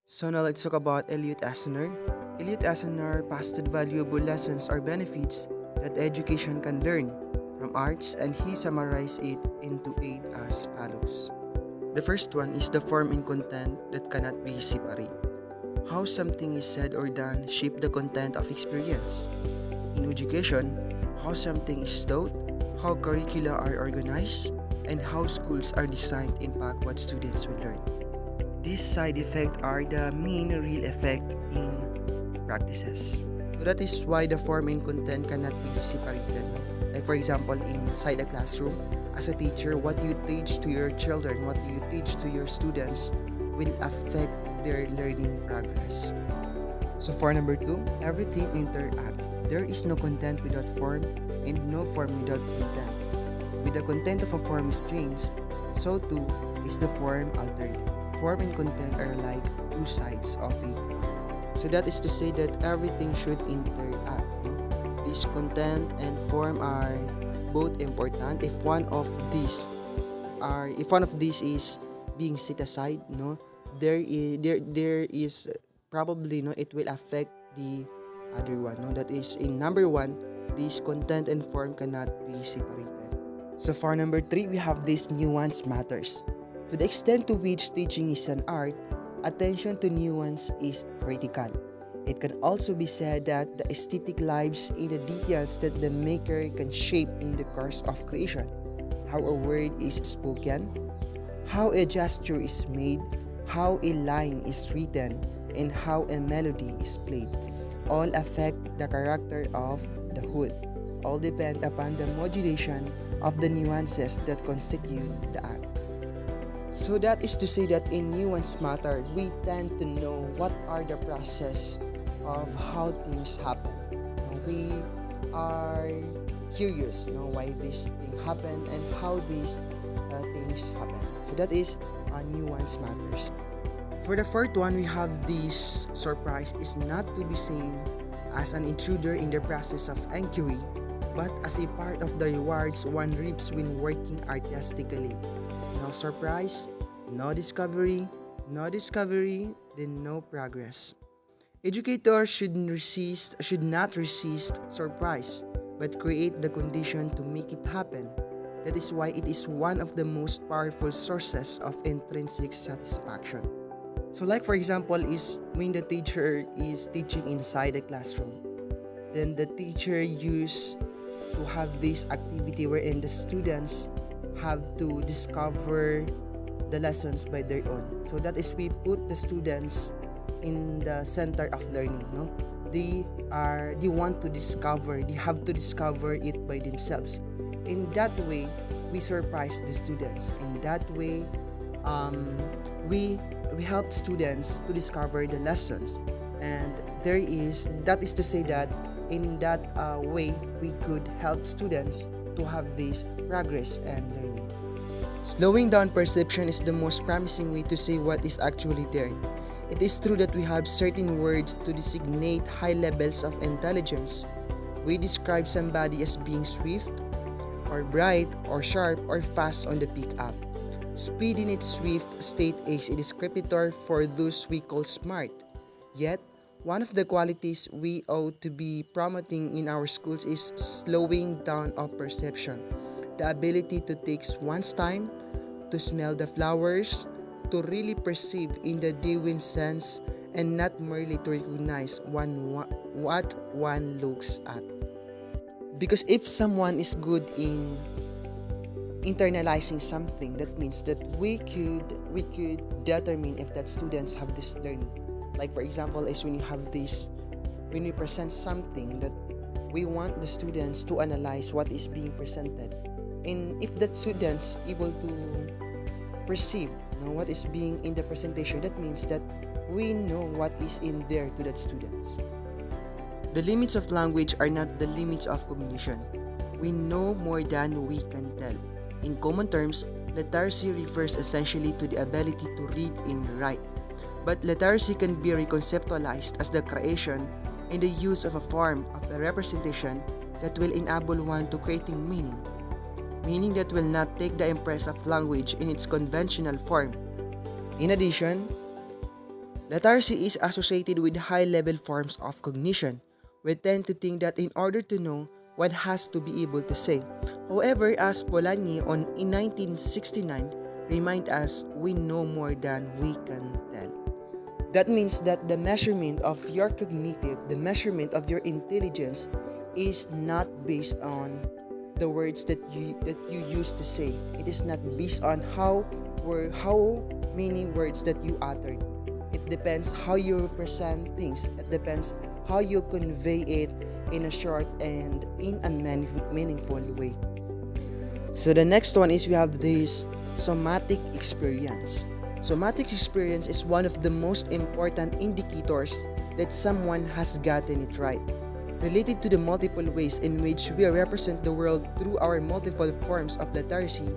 So now let's talk about Elliot Asner. Elliot Asner posted valuable lessons or benefits that education can learn from arts, and he summarized it into 8 as follows. The first one is the form and content that cannot be separated. How something is said or done shape the content of experience. In education, how something is taught, how curricula are organized, and how schools are designed impact what students will learn. These side effects are the main real effect in practices. So that is why the form and content cannot be separated. Like for example, inside a classroom, as a teacher, what you teach to your children, what you teach to your students will affect their learning progress. So for number 2, everything interact. There is no content without form and no form without content. With the content of a form is changed, so too is the form altered. Form and content are like two sides of a coin. So that is to say that everything should interact. This content and form are both important. If one of these is being set aside, there is probably it will affect the other one. That is in number 1, this content and form cannot be separated. So for number 3, we have this nuance matters. To the extent to which teaching is an art, attention to nuance is critical. It can also be said that the aesthetic lies in the details that the maker can shape in the course of creation. How a word is spoken, how a gesture is made, how a line is written, and how a melody is played. All affect the character of the whole. All depend upon the modulation of the nuances that constitute the act. So that is to say that in nuance matter, we tend to know what are the process of how things happen. We are curious why this thing happen and how these things happen. So that is nuance matters. For the fourth one, we have this surprise is not to be seen as an intruder in the process of inquiry, but as a part of the rewards one reaps when working artistically. No surprise, no discovery, then no progress. Educators should not resist surprise, but create the condition to make it happen. That is why it is one of the most powerful sources of intrinsic satisfaction. So like for example is when the teacher is teaching inside the classroom, then the teacher used to have this activity wherein the students have to discover the lessons by their own. So that is we put the students in the center of learning. They want to discover, they have to discover it by themselves. In that way, we surprise the students. In that way, we help students to discover the lessons, and that is to say that in that way we could help students to have this progress and learning. Slowing down perception is the most promising way to say what is actually there. It is true that we have certain words to designate high levels of intelligence. We describe somebody as being swift or bright or sharp or fast on the pick up. Speed in its swift state is a descriptor for those we call smart. Yet, one of the qualities we ought to be promoting in our schools is slowing down of perception. The ability to take one's time, to smell the flowers, to really perceive in the genuine sense, and not merely to recognize what one looks at. Because if someone is good in internalizing something, that means that we could determine if that students have this learning. Like for example is when we present something that we want the students to analyze what is being presented, and if that students able to perceive what is being in the presentation, that means that we know what is in there to that students. The limits of language are not the limits of cognition. We know more than we can tell. In common terms, literacy refers essentially to the ability to read and write. But literacy can be reconceptualized as the creation and the use of a form of a representation that will enable one to creating meaning that will not take the impress of language in its conventional form. In addition, Lethargy is associated with high-level forms of cognition. We tend to think that in order to know, one has to be able to say. However, as Polanyi in 1969 remind us, we know more than we can tell. That means that the measurement of your cognitive, the measurement of your intelligence is not based on the words that you used to say. It is not based on how many words that you uttered. It depends how you present things. It depends how you convey it in a short and in a meaningful way. So the next one is we have this somatic experience. Somatic experience is one of the most important indicators that someone has gotten it right. Related to the multiple ways in which we represent the world through our multiple forms of lethargy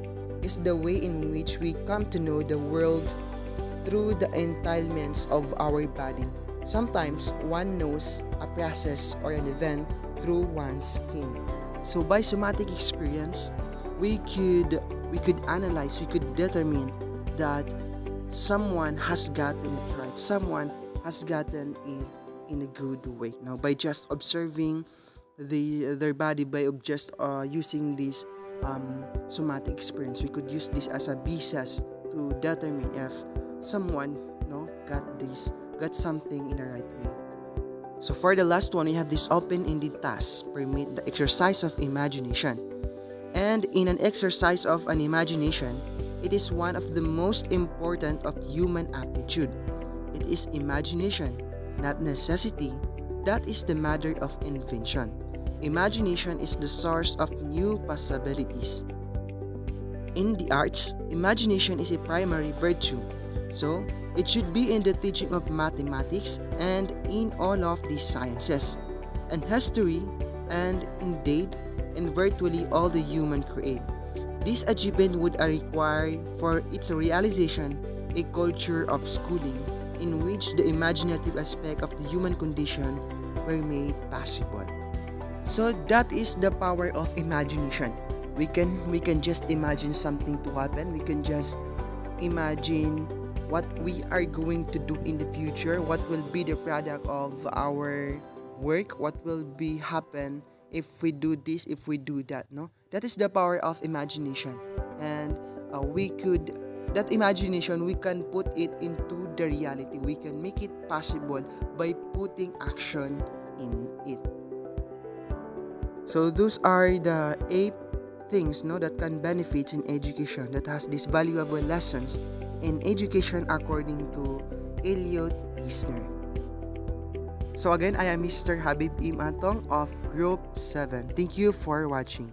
is the way in which we come to know the world through the entailments of our body. Sometimes one knows a process or an event through one's skin. So by somatic experience, we could analyze, we could determine that someone has gotten it right, someone has gotten it in a good way. Now, by just observing their body, by just using this somatic experience, we could use this as a basis to determine if someone got something in the right way. So for the last one, we have this open-ended task, permit the exercise of imagination. And in an exercise of an imagination, it is one of the most important of human aptitude. It is imagination, not necessity, that is the mother of invention. Imagination is the source of new possibilities. In the arts, imagination is a primary virtue, so it should be in the teaching of mathematics and in all of these sciences, and history, and indeed in virtually all the human create. This achievement would require for its realization a culture of schooling in which the imaginative aspect of the human condition were made possible. So that is the power of imagination. We can just imagine something to happen. We can just imagine what we are going to do in the future, what will be the product of our work, what will be happen if we do this, if we do that. No, that is the power of imagination, and that imagination, we can put it into the reality. We can make it possible by putting action in it. So those are the 8 things that can benefit in education, that has these valuable lessons in education according to Elliot Eisner. So again, I am Mr. Habib Imatong of Group 7. Thank you for watching.